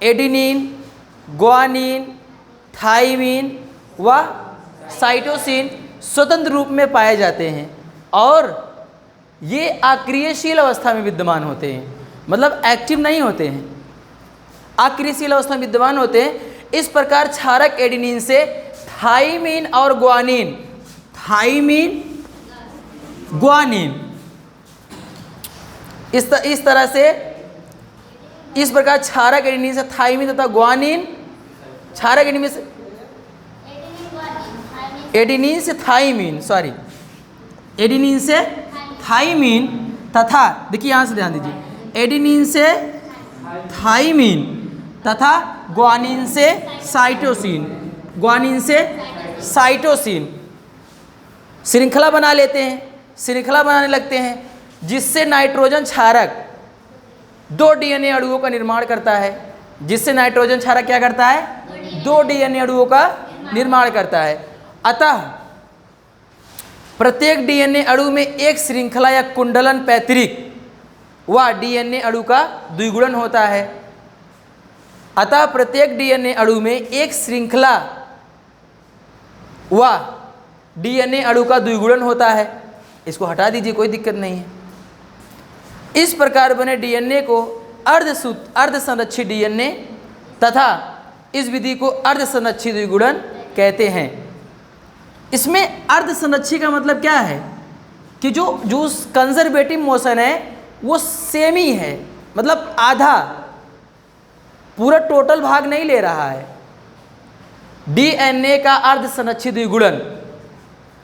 Adenine, guanine, thymine व cytosine स्वतंत्र रूप में पाए जाते हैं और ये अक्रियशील अवस्था में विद्यमान होते हैं, मतलब एक्टिव नहीं होते हैं, अक्रियशील अवस्था में विद्यमान होते हैं। इस प्रकार क्षारक एडिनिन से थाइमिन और ग्वानिन, थाइमिन ग्वानिन इस तरह से, इस प्रकार क्षारक एडिनिन से थाइमिन तथा ग्वानिन, क्षारक एडिनिन से एडिनिन से थाइमिन, सॉरी एडिनिन से थाइमिन तथा, देखिए यहाँ से ध्यान दीजिए, एडिनिन से थाइमिन तथा ग्वानिन से साइटोसिन, ग्वानिन से साइटोसिन श्रृंखला बना लेते हैं, श्रृंखला बनाने लगते हैं, जिससे नाइट्रोजन क्षारक 2 डीएनए अणुओं का निर्माण करता है, जिससे नाइट्रोजन क्षारक क्या करता है, 2 डीएनए अणुओं का निर्माण करता है। अतः प्रत्येक डीएनए अणु में एक श्रृंखला या कुंडलन पैतृक व डीएनए अणु का द्विगुणन होता है। अतः प्रत्येक डीएनए अणु में एक श्रृंखला व डीएनए अणु का द्विगुणन होता है। इसको हटा दीजिए, कोई दिक्कत नहीं है। इस प्रकार बने डीएनए को अर्धसंरक्षित डीएनए तथा इस विधि को अर्धसंरक्षित द्विगुणन कहते हैं। इसमें अर्धसंरक्षित का मतलब क्या है कि जो कंजर्वेटिव मोशन है वो सेमी है, मतलब आधा, पूरा टोटल भाग नहीं ले रहा है। डीएनए का अर्धसंरक्षित द्विगुणन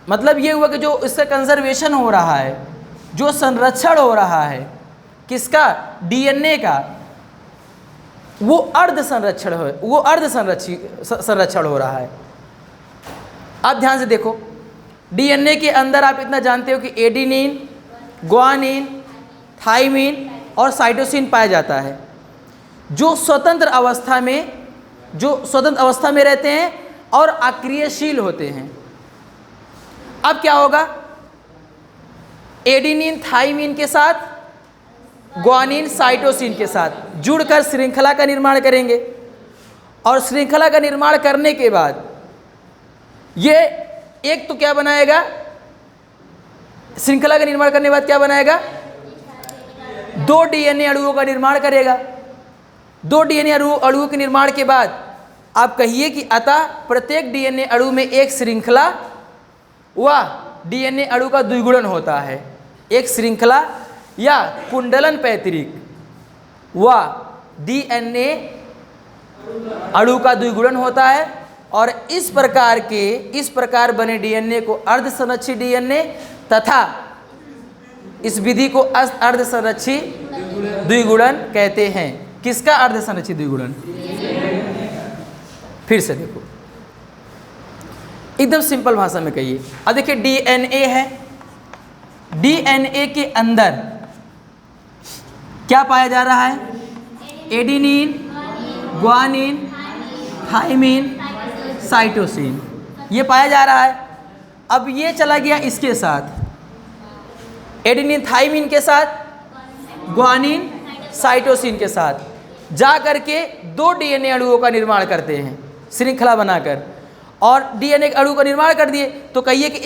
मतलब ये हुआ कि जो इसका कंजर्वेशन हो रहा है, जो संरक्षण हो रहा है किसका, डीएनए का, वो अर्धसंरक्षण हो, वो संरक्षण हो रहा है। अब ध्यान से देखो, डीएनए के अंदर आप इतना जानते हो कि एडिनिन, ग्वानिन, थाइमिन और साइटोसिन पाया जाता है, जो स्वतंत्र अवस्था में रहते हैं और अक्रियशील होते हैं। अब क्या होगा, एडिनिन थाइमिन के साथ ग्वानिन साइटोसिन के साथ जुड़कर श्रृंखला का निर्माण करेंगे और श्रृंखला का निर्माण करने के बाद ये एक तो क्या बनाएगा, श्रृंखला का निर्माण करने के बाद क्या बनाएगा, 2 डीएनए अणुओं का निर्माण करेगा। 2 डीएनए अणुओं के निर्माण के बाद आप कहिए कि अतः प्रत्येक डीएनए अणु में एक श्रृंखला व डीएनए अणु का द्विगुणन होता है। एक श्रृंखला या कुंडलन पैतृक व डीएनए अणु का द्विगुणन होता है और इस प्रकार बने डीएनए को अर्धसंरक्षित डीएनए तथा इस विधि को अर्धसंरक्षित द्विगुणन कहते हैं। किसका अर्धसंरक्षित द्विगुणन, फिर से देखो, एकदम सिंपल भाषा में कहिए। अब देखिए डीएनए है, डीएनए के अंदर क्या पाया जा रहा है, एडिनिन, ग्वानिन, थाइमिन, साइटोसिन, ये पाया जा रहा है। अब ये चला गया इसके साथ, एडिनिन थाइमिन के साथ, ग्वानिन साइटोसिन के साथ जा करके 2 डीएनए अणुओं का निर्माण करते हैं श्रृंखला बनाकर, और डीएनए अणु का निर्माण कर दिए तो कहिए कि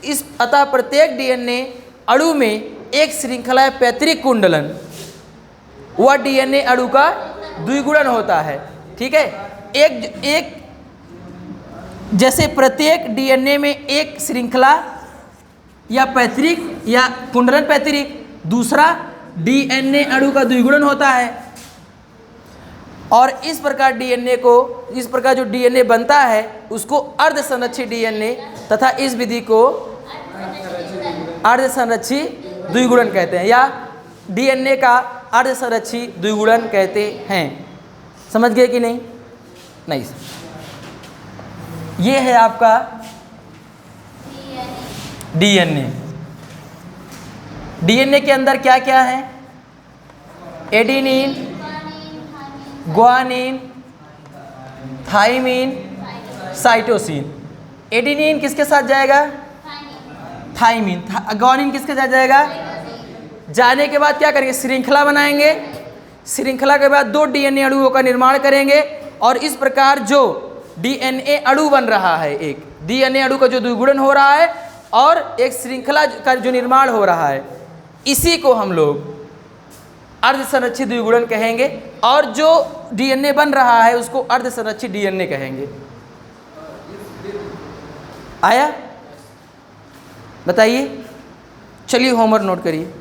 इस अतः प्रत्येक डीएनए अणु में एक श्रृंखला पैतृक कुंडलन वह डीएनए अणु का द्विगुणन होता है। ठीक है, एक जैसे प्रत्येक डीएनए में एक श्रृंखला या पैतृक या कुंडलन पैतृक, दूसरा डीएनए अणु का द्विगुणन होता है और इस प्रकार जो डीएनए बनता है उसको अर्धसंरक्षित डीएनए तथा इस विधि को अर्धसंरक्षित द्विगुणन कहते हैं या डीएनए का अर्धसंरक्षित द्विगुणन कहते हैं। समझ गए कि नहीं? नहीं। ये है आपका डीएनए। डीएनए के अंदर क्या क्या है, adenine, guanine, thymine, cytosine. Adenine किसके साथ जाएगा, थाइमिन। ग्वानिन किसके साथ जाएगा, जाने के बाद क्या करेंगे, श्रृंखला बनाएंगे। श्रृंखला के बाद 2 डीएनए अणुओं का निर्माण करेंगे और इस प्रकार जो डीएनए अणु बन रहा है, एक डीएनए अणु का जो द्विगुणन हो रहा है और एक श्रृंखला का जो निर्माण हो रहा है, इसी को हम लोग अर्धसंरक्षित द्विगुणन कहेंगे और जो डीएनए बन रहा है उसको अर्धसंरक्षित डीएनए कहेंगे। आया? बताइए, चलिए होमवर्क नोट करिए।